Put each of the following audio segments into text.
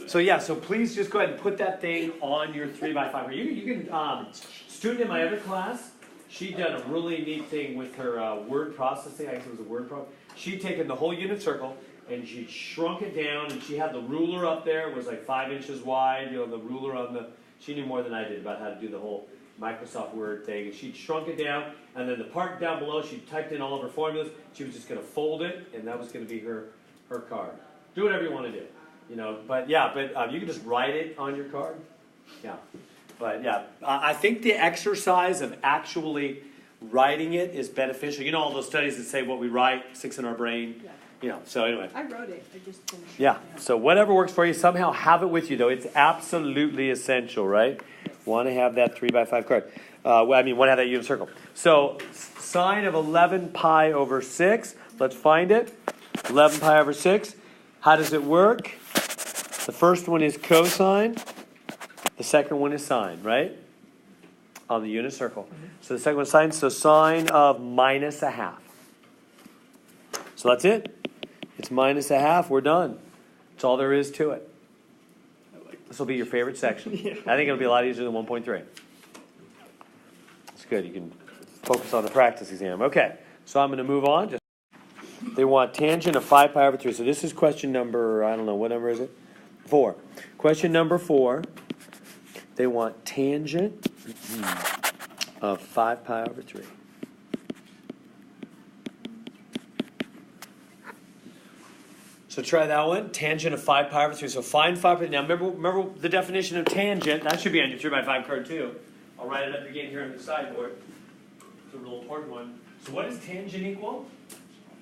So yeah, so please just go ahead and put that thing on your 3x5. You can student in my other class, she done a really neat thing with her word processing. I guess it was a word processing. She'd taken the whole unit circle and she shrunk it down, and she had the ruler up there. It was like 5 inches wide. The ruler on the. She knew more than I did about how to do the whole Microsoft Word thing, and she'd shrunk it down, and then the part down below, she typed in all of her formulas. She was just going to fold it, and that was going to be her card. Do whatever you want to do, But you can just write it on your card. Yeah, but yeah, I think the exercise of actually writing it is beneficial. All those studies that say what we write sticks in our brain. Yeah. So anyway. I wrote it. I just finished it. Yeah. So whatever works for you, somehow have it with you, though. It's absolutely essential, right? Want to have that 3x5 card. Want to have that unit circle. So sine of 11 pi over 6. Let's find it. 11 pi over 6. How does it work? The first one is cosine. The second one is sine, right? On the unit circle. So the second one is sine. So sine of minus a half. So that's it. It's minus a half. We're done. That's all there is to it. This will be your favorite section. Yeah. I think it'll be a lot easier than 1.3. It's good. You can focus on the practice exam. Okay. So I'm going to move on. They want tangent of 5 pi over 3. So this is question number, I don't know, what number is it? 4. Question number 4. They want tangent of 5 pi over 3. So try that one. Tangent of 5 pi over 3. So find 5 pi. Now remember the definition of tangent. That should be on your 3x5 card too. I'll write it up again here on the sideboard. It's a real important one. So what does tangent equal?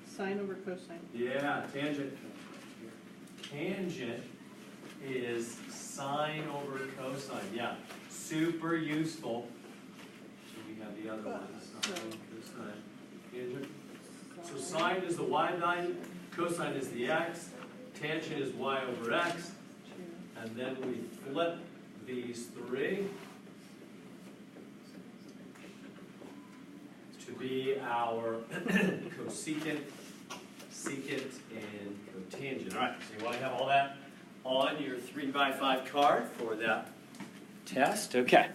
Sine over cosine. Yeah, tangent. Tangent is sine over cosine. Yeah, super useful. So we have the other one. Sine, cosine, tangent. So sine is the y value. Cosine is the x, tangent is y over x, and then we flip these three to be our cosecant, secant, and cotangent. All right, so you want to have all that on your 3x5 card for that test. Okay.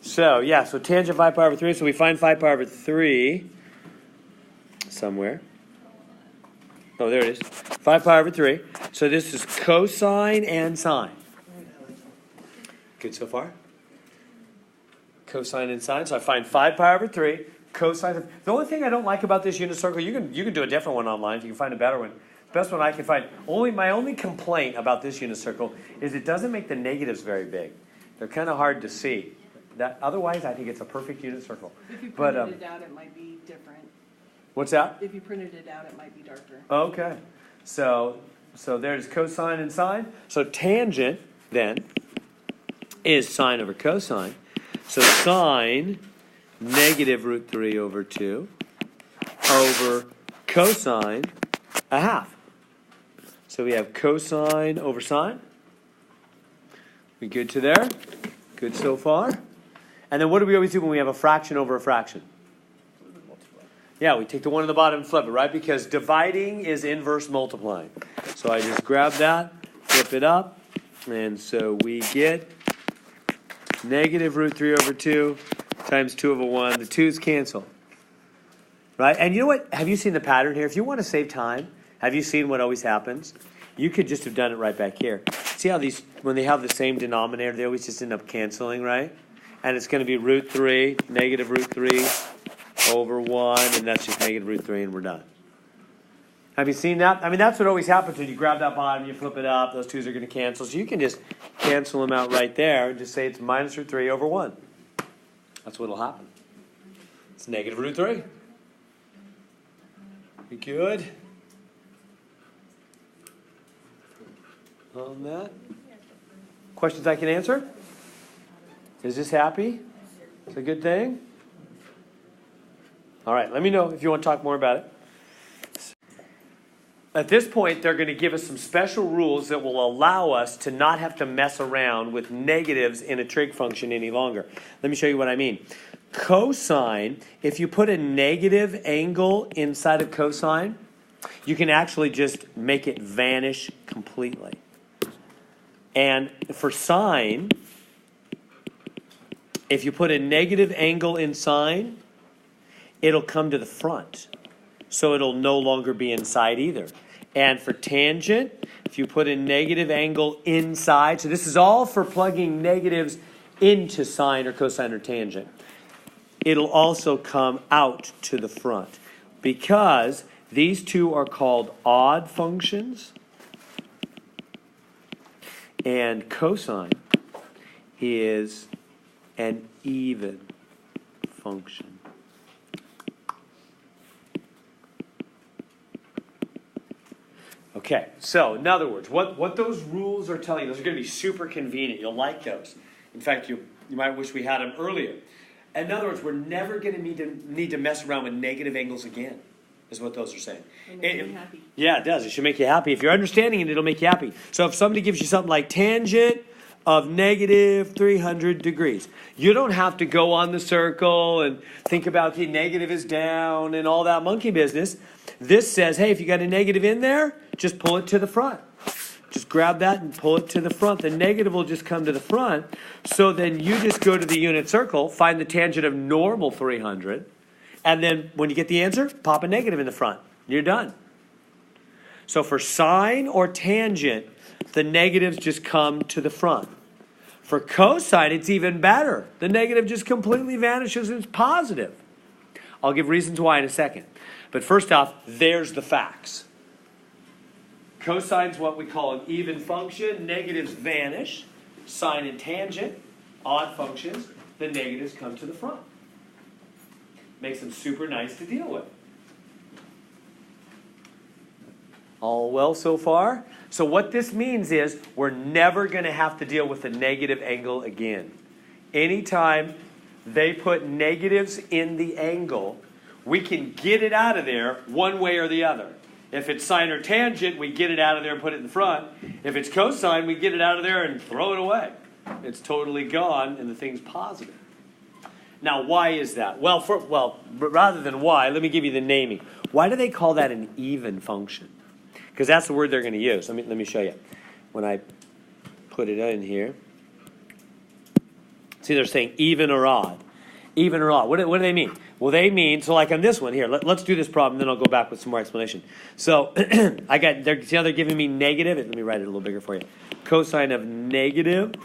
So tangent 5 pi over 3. So we find 5 pi over 3 somewhere. Oh, there it is. 5 pi over 3. So this is cosine and sine. Good so far? Cosine and sine. So I find 5 pi over 3. Cosine. The only thing I don't like about this unit circle, you can do a different one online if you can find a better one. The best one I can find. My only complaint about this unit circle is it doesn't make the negatives very big. They're kind of hard to see. Otherwise, I think it's a perfect unit circle. If you printed it out, it might be different. What's that? If you printed it out, it might be darker. Okay. So there's cosine and sine. So tangent, then, is sine over cosine. So sine, negative root 3 over 2, over cosine, a half. So we have cosine over sine. We good to there? Good so far? And then what do we always do when we have a fraction over a fraction? Yeah, we take the one on the bottom and flip it, right? Because dividing is inverse multiplying. So I just grab that, flip it up, and so we get negative root 3 over 2 times 2 over 1. The 2's cancel. Right? And you know what? Have you seen the pattern here? If you want to save time, have you seen what always happens? You could just have done it right back here. See how these, when they have the same denominator, they always just end up canceling, right? And it's going to be root 3, negative root 3, over 1, and that's just negative root 3, and we're done. Have you seen that? I mean, that's what always happens when you grab that bottom, you flip it up, those 2's are going to cancel. So you can just cancel them out right there and just say it's minus root 3 over 1. That's what will happen. It's negative root 3. You good? On that? Questions I can answer? Is this happy? It's a good thing? All right, let me know if you want to talk more about it. At this point, they're going to give us some special rules that will allow us to not have to mess around with negatives in a trig function any longer. Let me show you what I mean. Cosine, if you put a negative angle inside of cosine, you can actually just make it vanish completely. And for sine, if you put a negative angle in sine, it'll come to the front. So it'll no longer be inside either. And for tangent, if you put a negative angle inside, so this is all for plugging negatives into sine or cosine or tangent, it'll also come out to the front. Because these two are called odd functions, and cosine is an even function. Okay, so in other words, what those rules are telling you, those are going to be super convenient. You'll like those. In fact, you might wish we had them earlier. In other words, we're never going to need to mess around with negative angles again, is what those are saying. It'll make me happy. Yeah, it does. It should make you happy. If you're understanding it, it'll make you happy. So if somebody gives you something like tangent of negative 300 degrees, you don't have to go on the circle and think about the negative is down and all that monkey business. This says, hey, if you got a negative in there, just pull it to the front. Just grab that and pull it to the front. The negative will just come to the front. So then you just go to the unit circle, find the tangent of normal 300, and then when you get the answer, pop a negative in the front. You're done. So for sine or tangent, the negatives just come to the front. For cosine, it's even better. The negative just completely vanishes and it's positive. I'll give reasons why in a second. But first off, there's the facts. Cosine's what we call an even function. Negatives vanish. Sine and tangent, odd functions. The negatives come to the front. Makes them super nice to deal with. All well so far? So what this means is we're never going to have to deal with a negative angle again. Anytime they put negatives in the angle, we can get it out of there one way or the other. If it's sine or tangent, we get it out of there and put it in the front. If it's cosine, we get it out of there and throw it away. It's totally gone and the thing's positive. Now, why is that? Well, rather than why, let me give you the naming. Why do they call that an even function? Because that's the word they're going to use. Let me show you. When I put it in here. See, they're saying even or odd. Even or odd. What do they mean? Well, they mean, so like on this one here, let's do this problem, then I'll go back with some more explanation. So, they're giving me negative, let me write it a little bigger for you. Cosine of negative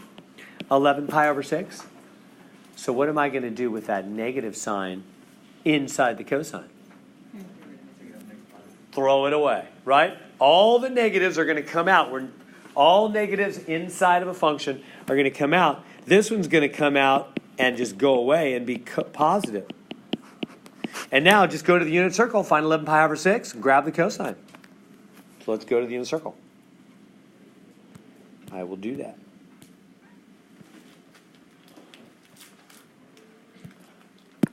11 pi over 6. So what am I going to do with that negative sign inside the cosine? Throw it away, right? All the negatives are going to come out. All negatives inside of a function are going to come out. This one's going to come out and just go away and be positive. And now just go to the unit circle, find 11 pi over 6, and grab the cosine. So let's go to the unit circle. I will do that.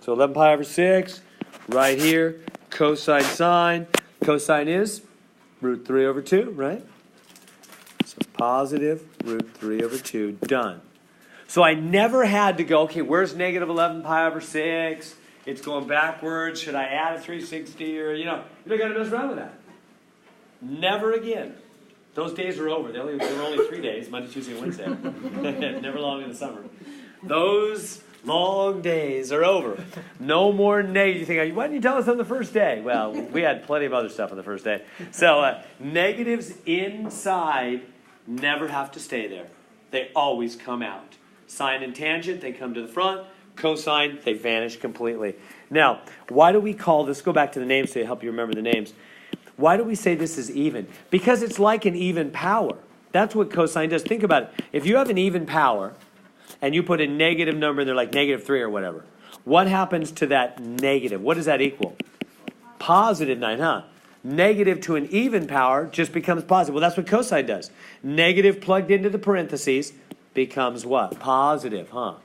So 11 pi over 6, right here, cosine sine. Cosine is root 3 over 2, right? So positive root 3 over 2, done. So I never had to go, okay, where's negative 11 pi over 6? It's going backwards. Should I add a 360? Or, you don't got to mess around with that. Never again. Those days are over. They were only 3 days, Monday, Tuesday, and Wednesday. Never long in the summer. Those long days are over. No more negatives. You think, why didn't you tell us on the first day? Well, we had plenty of other stuff on the first day. So negatives inside never have to stay there. They always come out. Sine and tangent, they come to the front. Cosine, they vanish completely. Now, why do we call this, go back to the names to help you remember the names. Why do we say this is even? Because it's like an even power. That's what cosine does. Think about it. If you have an even power, and you put a negative number in there, like negative 3 or whatever, what happens to that negative? What does that equal? Positive 9, huh? Negative to an even power just becomes positive. Well, that's what cosine does. Negative plugged into the parentheses becomes what? Positive, huh?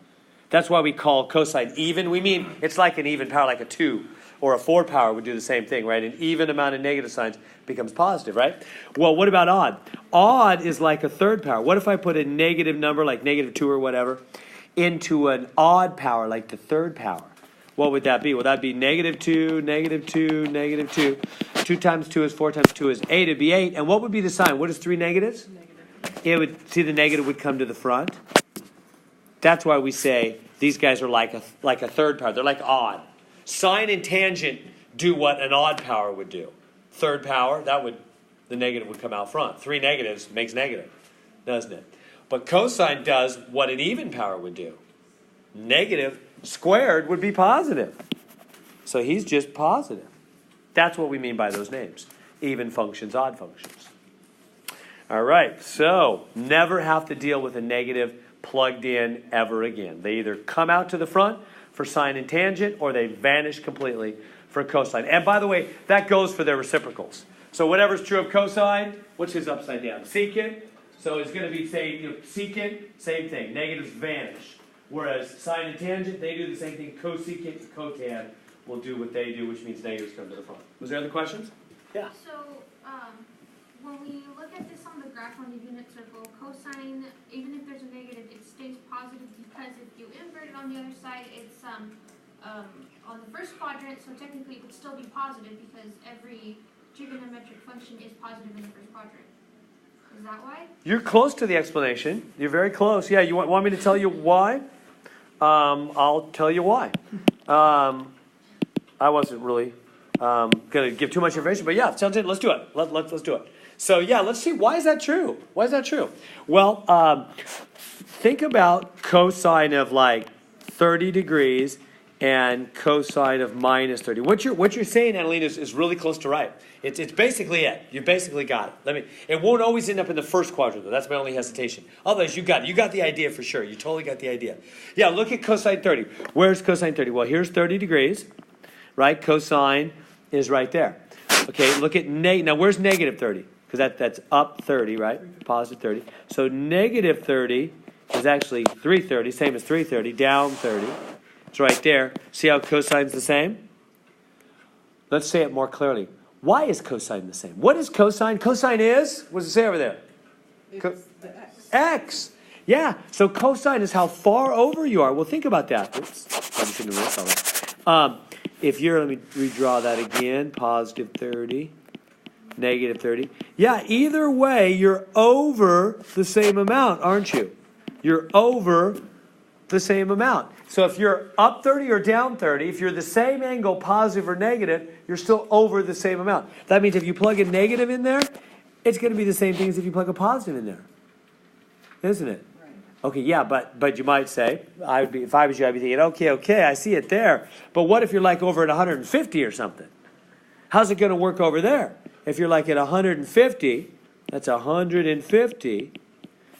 That's why we call cosine even. We mean it's like an even power, like a 2 or a 4 power would do the same thing, right? An even amount of negative signs becomes positive, right? Well, what about odd? Odd is like a third power. What if I put a negative number, like negative 2 or whatever, into an odd power, like the third power? What would that be? Well, that'd be negative 2, negative 2, negative 2. 2 times 2 is 4 times 2 is 8. It'd be 8. And what would be the sign? What is 3 negatives? see the negative would come to the front. That's why we say these guys are like a third power. They're like odd. Sine and tangent do what an odd power would do. Third power, the negative would come out front. 3 negatives makes negative, doesn't it? But cosine does what an even power would do. Negative squared would be positive. So he's just positive. That's what we mean by those names. Even functions, odd functions. All right, so never have to deal with a negative plugged in ever again. They either come out to the front for sine and tangent, or they vanish completely for cosine. And by the way, that goes for their reciprocals. So whatever's true of cosine, what's his upside down? Secant. So it's going to be, say, secant, same thing. Negatives vanish. Whereas sine and tangent, they do the same thing. Cosecant and cotan will do what they do, which means negatives come to the front. Was there other questions? Yeah. So when we look at this on the graph on the unit circle, cosine, even if there's a negative, it stays positive, because if you invert it on the other side, it's on the first quadrant, so technically it would still be positive because every trigonometric function is positive in the first quadrant. Is that why? You're close to the explanation. You're very close. Yeah, you want me to tell you why? I'll tell you why. I wasn't really going to give too much information, but yeah, sounds good. Let's do it. Let's do it. So yeah, let's see. Why is that true? Why is that true? Well, think about cosine of like 30 degrees and cosine of minus 30. What you're saying, Annalena, is really close to right. It's basically it. You basically got it. It won't always end up in the first quadrant, though. That's my only hesitation. Otherwise, you got it. You got the idea for sure. You totally got the idea. Yeah, look at cosine 30. Where's cosine 30? Well, here's 30 degrees, right? Cosine is right there. Okay, look at now where's negative 30? Because that's up 30, right? Positive 30. So negative 30 is actually 330, same as 330, down 30. It's right there. See how cosine's the same? Let's say it more clearly. Why is cosine the same? What is cosine? Cosine is, what does it say over there? It's the x. X. Yeah, so cosine is how far over you are. Well, think about that. Oops, probably shouldn't have written all that. If you're, let me redraw that again, positive 30, negative 30. Yeah, either way, you're over the same amount, aren't you? You're over the same amount. So if you're up 30 or down 30, if you're the same angle, positive or negative, you're still over the same amount. That means if you plug a negative in there, it's going to be the same thing as if you plug a positive in there. Isn't it? Right. Okay, yeah, but you might say, if I was you, I'd be thinking, okay, I see it there. But what if you're like over at 150 or something? How's it going to work over there? If you're like at 150, that's 150,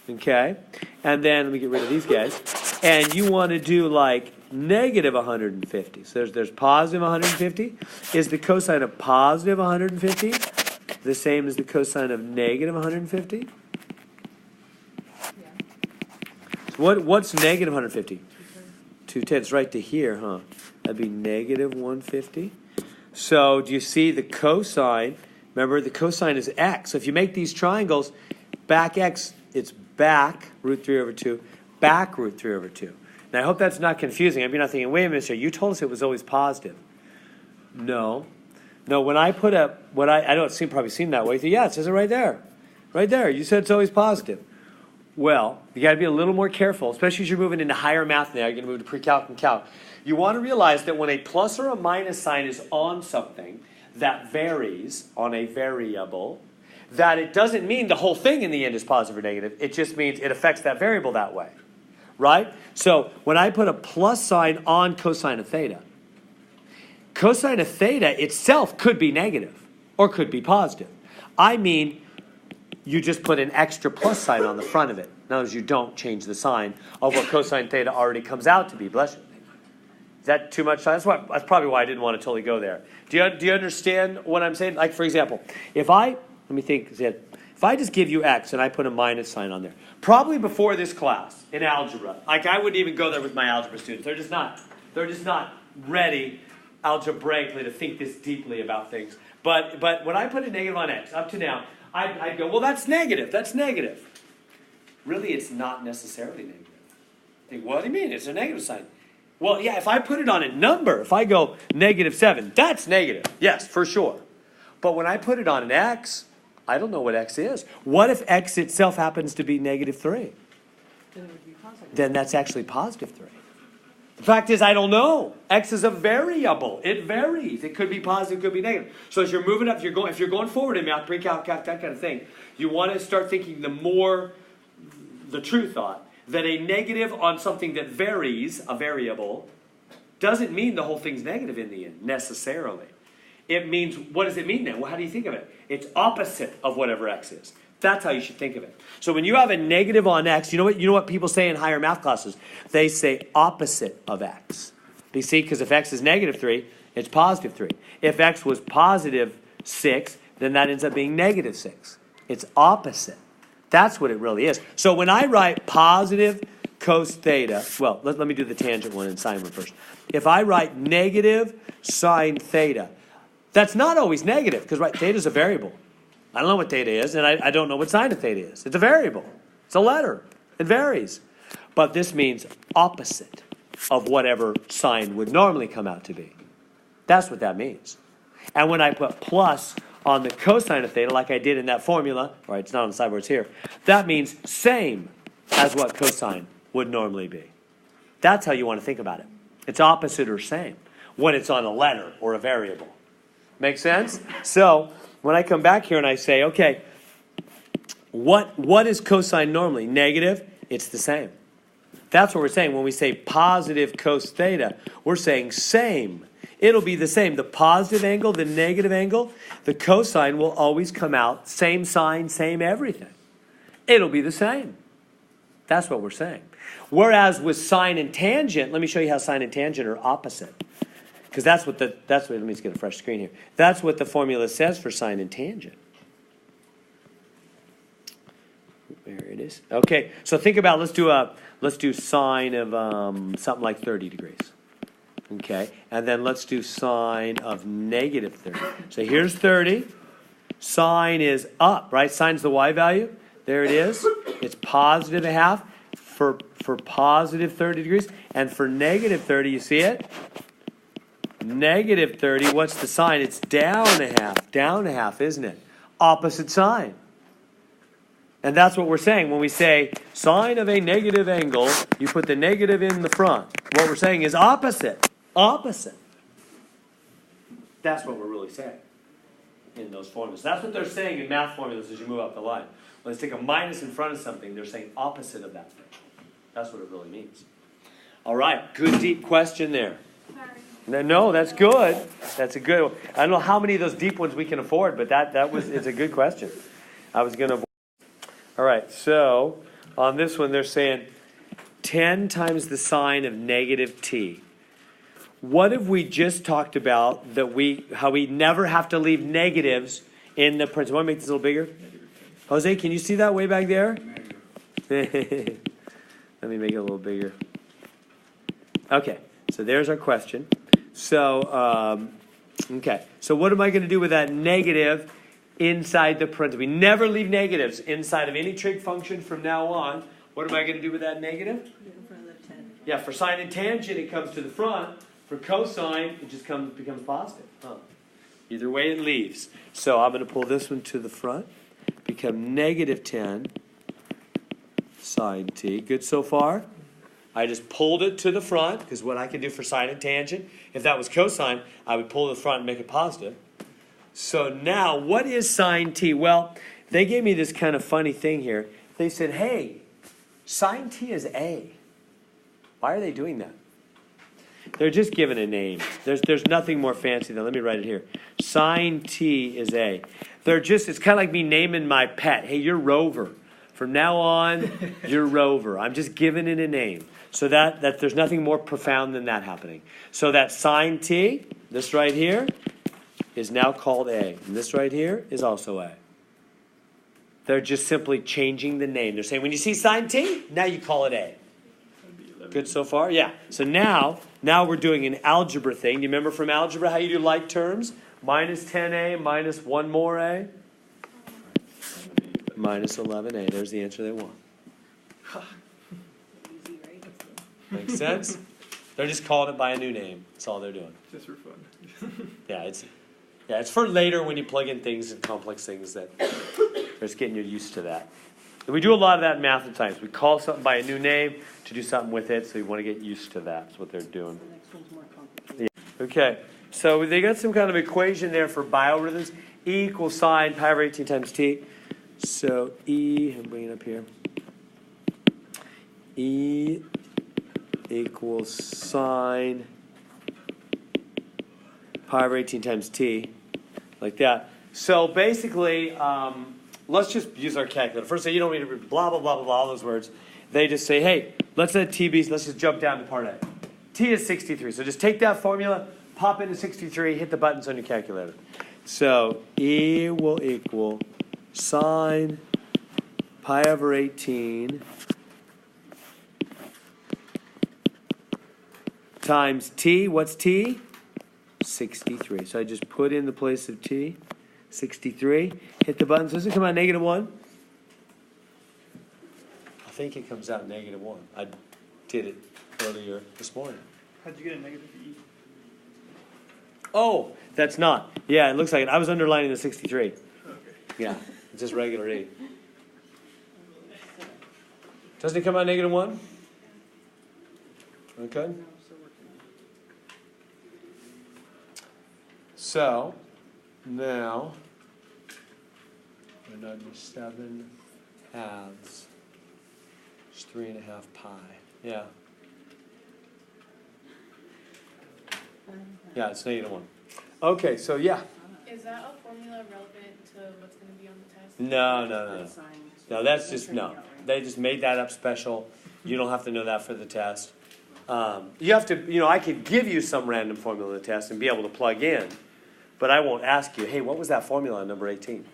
okay? And then, let me get rid of these guys. And you want to do like negative 150. So there's positive 150. Is the cosine of positive 150 the same as the cosine of negative 150? Yeah. So what's negative 150? 210. It's right to here, huh? That'd be negative 150. So do you see the cosine? Remember, the cosine is x. So if you make these triangles, back x, it's back root 3 over 2. Back root 3 over 2. Now, I hope that's not confusing. I mean, you're not thinking, wait a minute, sir, you told us it was always positive. No, when I put up, I don't probably seem that way. Yeah, it says it right there. Right there. You said it's always positive. Well, you got to be a little more careful, especially as you're moving into higher math now. You're going to move to pre-calc and calc. You want to realize that when a plus or a minus sign is on something that varies on a variable, that it doesn't mean the whole thing in the end is positive or negative. It just means it affects that variable that way. Right? So when I put a plus sign on cosine of theta, cosine of theta itself could be negative or could be positive. I mean, you just put an extra plus sign on the front of it. In other words, you don't change the sign of what cosine theta already comes out to be. Bless you. Is that too much sign? That's probably why I didn't want to totally go there. Do you understand what I'm saying? Like, for example, if I just give you x and I put a minus sign on there, probably before this class in algebra, like I wouldn't even go there with my algebra students. They're just not ready algebraically to think this deeply about things. But when I put a negative on x, up to now, I'd go, well, that's negative. That's negative. Really, it's not necessarily negative. Think, what do you mean? It's a negative sign. Well, yeah, if I put it on a number, if I go -7, that's negative. Yes, for sure. But when I put it on an x, I don't know what x is. What if x itself happens to be negative 3? Then it would be positive. Then that's actually positive 3. The fact is, I don't know. X is a variable. It varies. It could be positive, it could be negative. So as you're moving up, if you're going forward in math, pre-calc, calc, that kind of thing, you want to start thinking the true thought, that a negative on something that varies, a variable, doesn't mean the whole thing's negative in the end, necessarily. It means, what does it mean then? Well, how do you think of it? It's opposite of whatever x is. That's how you should think of it. So when you have a negative on x, you know what people say in higher math classes? They say opposite of x. You see, because if x is negative 3, it's positive 3. If x was positive 6, then that ends up being negative 6. It's opposite. That's what it really is. So when I write positive cos theta, well, let me do the tangent one and sine one first. If I write negative sine theta, that's not always negative, because theta is a variable. I don't know what theta is, and I don't know what sine of theta is. It's a variable. It's a letter. It varies. But this means opposite of whatever sine would normally come out to be. That's what that means. And when I put plus on the cosine of theta, like I did in that formula, right, it's not on the side where it's here, that means same as what cosine would normally be. That's how you want to think about it. It's opposite or same when it's on a letter or a variable. Make sense? So when I come back here and I say, okay, what is cosine normally? Negative? It's the same. That's what we're saying. When we say positive cos theta, we're saying same. It'll be the same. The positive angle, the negative angle, the cosine will always come out. Same sign, same everything. It'll be the same. That's what we're saying. Whereas with sine and tangent, let me show you how sine and tangent are opposite. Because let me just get a fresh screen here. That's what the formula says for sine and tangent. There it is. Okay, so think about, let's do sine of something like 30 degrees. Okay, and then let's do sine of negative 30. So here's 30. Sine is up, right? Sine's the y value. There it is. It's positive a half for positive 30 degrees. And for negative 30, you see it? Negative 30, what's the sign? It's down a half, isn't it? Opposite sign. And that's what we're saying. When we say sine of a negative angle, you put the negative in the front. What we're saying is opposite. Opposite. That's what we're really saying in those formulas. That's what they're saying in math formulas as you move up the line. When they take a minus in front of something, they're saying opposite of that thing. That's what it really means. All right, good deep question there. No, that's good. That's a good one. I don't know how many of those deep ones we can afford, but it's a good question. I was going to avoid. All right, so on this one they're saying 10 times the sine of negative t. What have we just talked about how we never have to leave negatives in the principle? Want to make this a little bigger? Jose, can you see that way back there? Let me make it a little bigger. Okay, so there's our question. So, okay. So what am I going to do with that negative inside the parentheses? We never leave negatives inside of any trig function from now on. What am I going to do with that negative? Put it in front of the 10. Yeah, for sine and tangent, it comes to the front. For cosine, it just becomes positive. Either way, it leaves. So I'm going to pull this one to the front. Become negative 10 sine t. Good so far? I just pulled it to the front, because what I can do for sine and tangent, if that was cosine, I would pull to the front and make it positive. So now, what is sine t? Well, they gave me this kind of funny thing here. They said, hey, sine t is a. Why are they doing that? They're just giving a name. There's nothing more fancy than, let me write it here. Sine t is a. It's kind of like me naming my pet. Hey, you're Rover. From now on, you're Rover. I'm just giving it a name. So that there's nothing more profound than that happening. So that sine t, this right here, is now called a. And this right here is also a. They're just simply changing the name. They're saying, when you see sine t, now you call it a. Good so far? Yeah. So now we're doing an algebra thing. You remember from algebra how you do like terms? Minus 10a minus 1 more a. Minus 11a. There's the answer they want. Easy, right? Makes sense? They're just calling it by a new name. That's all they're doing. Just for fun. Yeah, Yeah, it's for later when you plug in things and complex things that it's getting you used to that. And we do a lot of that in math at times. We call something by a new name to do something with it, so you want to get used to that. That's what they're doing. The next one's more complicated. Yeah. Okay, so they got some kind of equation there for biorhythms. E equals sine pi over 18 times t. So E, I'm bringing it up here. E equals sine pi over 18 times t, like that. So basically, let's just use our calculator. First, say you don't need to read blah, blah, blah, blah, blah, all those words. They just say, hey, let's let t be, let's just jump down to part A. T is 63. So just take that formula, pop into 63, hit the buttons on your calculator. So E will equal sine pi over 18 times t. What's t? 63. So I just put in the place of t, 63. Hit the buttons. Does it come out -1? I think it comes out -1. I did it earlier this morning. How'd you get a negative E? Oh, that's not. Yeah, it looks like it. I was underlining the 63. Okay. Yeah, it's just regular E. Doesn't it come out -1? Okay. No, so working on it. So, now, we're going to do 7 halves. It's 3.5 pi. Yeah. Yeah, it's -1. Okay, so yeah. Is that a formula relevant to what's going to be on the test? No. That's sine. No, that's just, turning no. out right. They just made that up special. You don't have to know that for the test. You have to, I could give you some random formula to the test and be able to plug in, but I won't ask you, hey, what was that formula on number 18?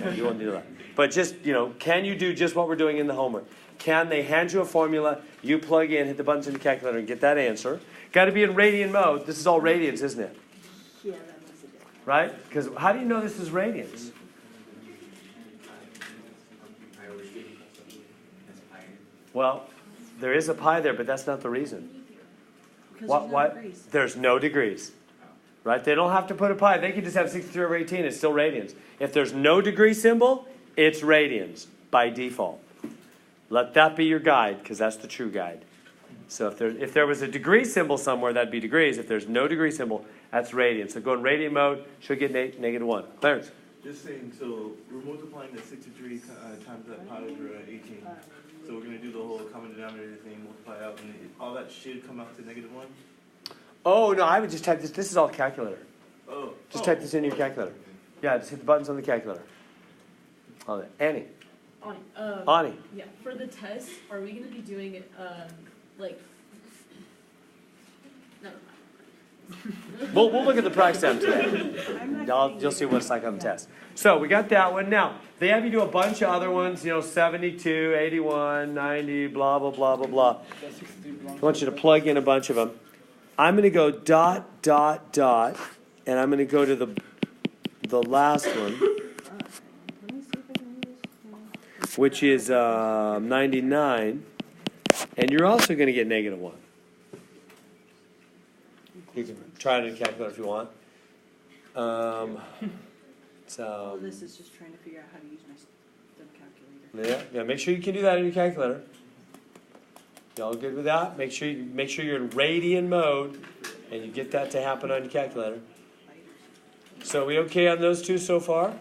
No, you won't do that. But just, can you do just what we're doing in the homework? Can they hand you a formula, you plug in, hit the buttons in the calculator, and get that answer? Got to be in radian mode. This is all radians, isn't it? Yeah, that makes a difference. Right? Because how do you know this is radians? Well, there is a pi there, but that's not the reason. Because there's no degrees. There's no degrees. Right? They don't have to put a pi. They can just have 63 over 18. It's still radians. If there's no degree symbol, it's radians by default. Let that be your guide, because that's the true guide. So if there was a degree symbol somewhere, that'd be degrees. If there's no degree symbol, that's radians. So go in radian mode, should get -1. Clarence? Just saying, so we're multiplying the 63 times that pi over 18. So we're going to do the whole common denominator thing, multiply out, and all that should come out to -1? Oh, no, I would just type this. This is all calculator. Oh. Just type this in your calculator. Yeah, just hit the buttons on the calculator. All that. Annie. Ani. Yeah, for the test, are we going to be doing it, like, never mind. We'll look at the price tab today. I'm not kidding You'll see you. what it's like on the test. So we got that one. Now, they have you do a bunch of other ones, 72, 81, 90, blah, blah, blah, blah, blah. I want you to plug in a bunch of them. I'm going to go ... and I'm going to go to the last one, Let me see if I can use. which is 99, and you're also going to get -1. You can try it in a calculator if you want. All So this is just trying to figure out how to use my calculator. yeah, make sure you can do that in your calculator. Y'all good with that? Make sure you're in radian mode, and you get that to happen on your calculator. So we okay on those two so far?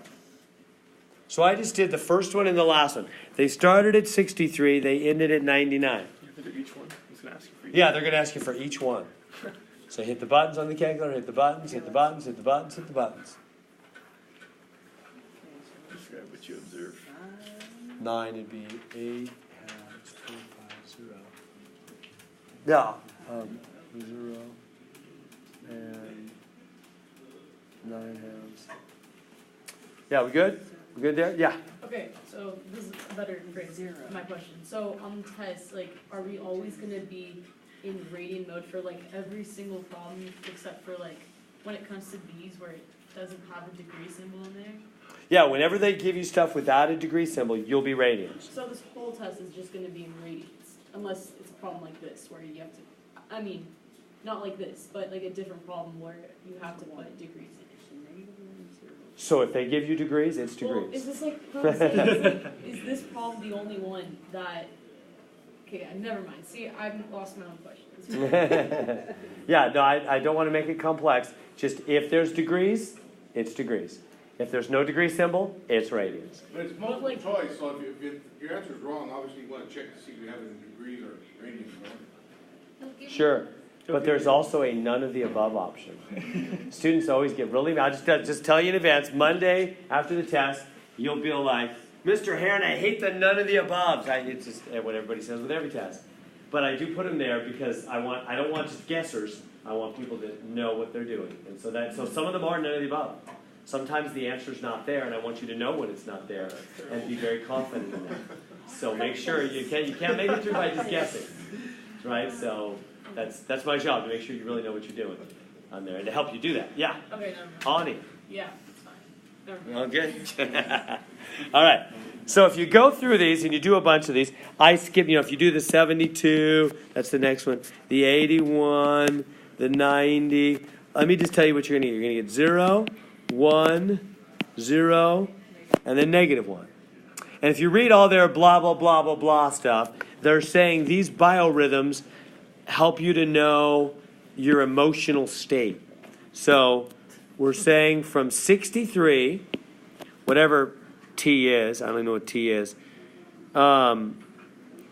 So I just did the first one and the last one. They started at 63. They ended at 99. You have to do each one. It's going to ask you for each Yeah, they're going to ask you for each one. So hit the buttons on the calculator, hit the buttons, hit the buttons, hit the buttons, hit the buttons. Describe what you observe. 9 would be 8 halves, 4, 5, 0. Yeah. 0 and 9 halves. Yeah, we good? We good there? Yeah. Okay, so this is a better phrase for my question. So on the test, like, are we always going to be in radian mode for, like, every single problem except for, like, when it comes to these where it doesn't have a degree symbol in there? Yeah, whenever they give you stuff without a degree symbol, you'll be radians. So this whole test is just going to be in radians, unless it's a problem like this where you have to, I mean, not like this, but like a different problem where you have to put degrees in it. So if they give you degrees, it's Well, degrees. is this like, what I'm saying is, like, is this problem the only one that, okay, never mind. See, I've lost my own questions. Yeah, no, I don't want to make it complex. Just if there's degrees, it's degrees. If there's no degree symbol, it's radians. But it's multiple choice, so if your answer's wrong, obviously you wanna check to see if you have it in degrees or radians, right? They'll give you- Sure, but there's also a none of the above option. Students always get really mad. Just tell you in advance, Monday after the test, you'll be like, Mr. Heron, I hate the none of the above. It's just what everybody says with every test. But I do put them there because I don't want just guessers. I want people that know what they're doing. And so some of them are none of the above. Sometimes the answer's not there, and I want you to know when it's not there and be very confident in that. So make sure you can't make it through by just guessing, right? So that's my job, to make sure you really know what you're doing on there and to help you do that. Yeah, Okay, never mind. Ani. Yeah, it's fine. Never mind. Okay. All right. So if you go through these and you do a bunch of these, I skip. If you do the 72, that's the next one. The 81, the 90. Let me just tell you what you're going to get. You're going to get 0. 1, 0, and then -1. And if you read all their blah, blah, blah, blah, blah stuff, they're saying these biorhythms help you to know your emotional state. So we're saying from 63, whatever T is, I don't even know what T is,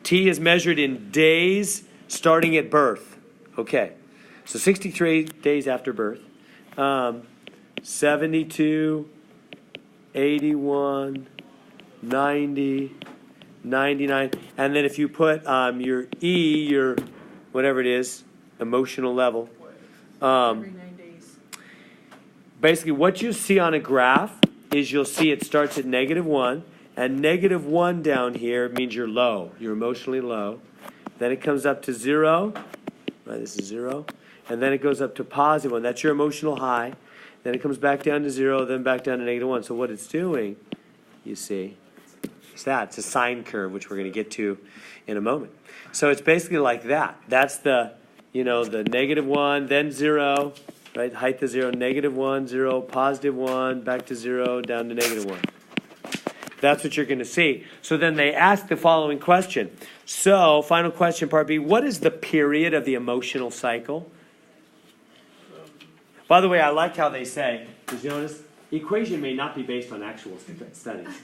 T is measured in days starting at birth. Okay, so 63 days after birth. 72, 81, 90, 99. And then if you put your E, your whatever it is, emotional level. Every 9 days. Basically, what you see on a graph is you'll see it starts at -1. And -1 down here means you're low. You're emotionally low. Then it comes up to 0. Right, this is 0. And then it goes up to +1. That's your emotional high. Then it comes back down to 0, then back down to -1. So what it's doing, you see, is that. It's a sine curve, which we're going to get to in a moment. So it's basically like that. That's the, the -1, then 0, right? Height to 0, -1, 0, +1, back to 0, down to -1. That's what you're going to see. So then they ask the following question. So, final question, part B. What is the period of the emotional cycle? By the way, I like how they say, did you notice? Equation may not be based on actual studies.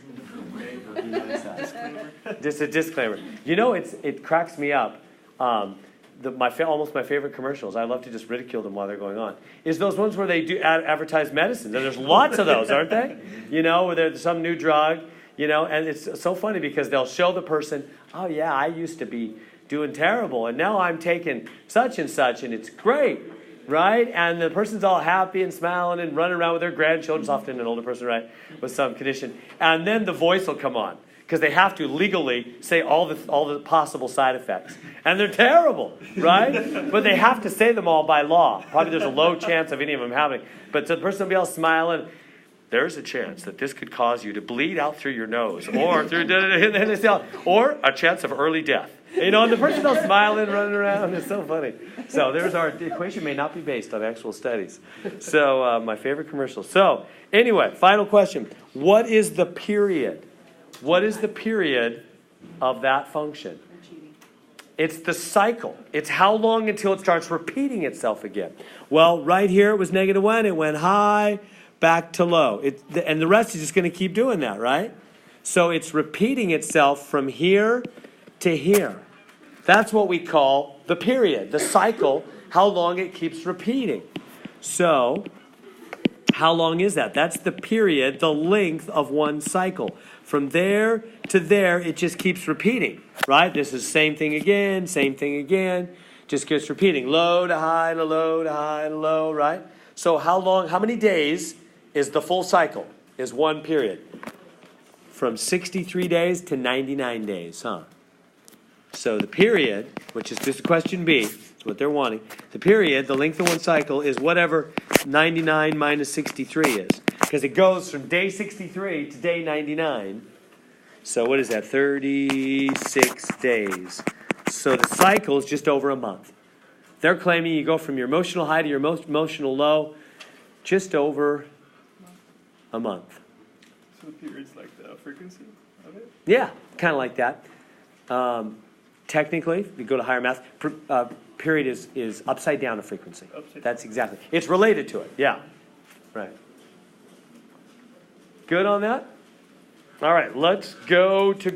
You notice that? Just a disclaimer. It cracks me up. Almost my favorite commercials, I love to just ridicule them while they're going on, is those ones where they do advertise medicines. And there's lots of those, aren't they? Where there's some new drug, and it's so funny because they'll show the person, oh yeah, I used to be doing terrible, and now I'm taking such and such, and it's great. Right? And the person's all happy and smiling and running around with their grandchildren. It's often an older person, right? With some condition. And then the voice will come on. Because they have to legally say all the possible side effects. And they're terrible, right? But they have to say them all by law. Probably there's a low chance of any of them happening. But the person will be all smiling. There's a chance that this could cause you to bleed out through your nose. Or or a chance of early death. And the person's all smiling, running around. It's so funny. So the equation may not be based on actual studies. So my favorite commercial. So anyway, final question. What is the period? What is the period of that function? It's the cycle. It's how long until it starts repeating itself again. Well, right here it was -1. It went high, back to low. And the rest is just going to keep doing that, right? So it's repeating itself from here to here. That's what we call the period, the cycle, how long it keeps repeating. So, how long is that? That's the period, the length of one cycle. From there to there, it just keeps repeating, right? This is same thing again, just keeps repeating. Low to high to low to high to low, right? So how many days is the full cycle, is one period? From 63 days to 99 days, huh? So the period, which is just question B, is what they're wanting. The period, the length of one cycle, is whatever 99 minus 63 is. Because it goes from day 63 to day 99. So what is that? 36 days. So the cycle is just over a month. They're claiming you go from your emotional high to your emotional low just over a month. So the period's like the frequency of it? Yeah, kind of like that. Technically, if you go to higher math, period is upside down a frequency. Upside That's exactly. It's related to it. Yeah. Right. Good on that? All right, let's go to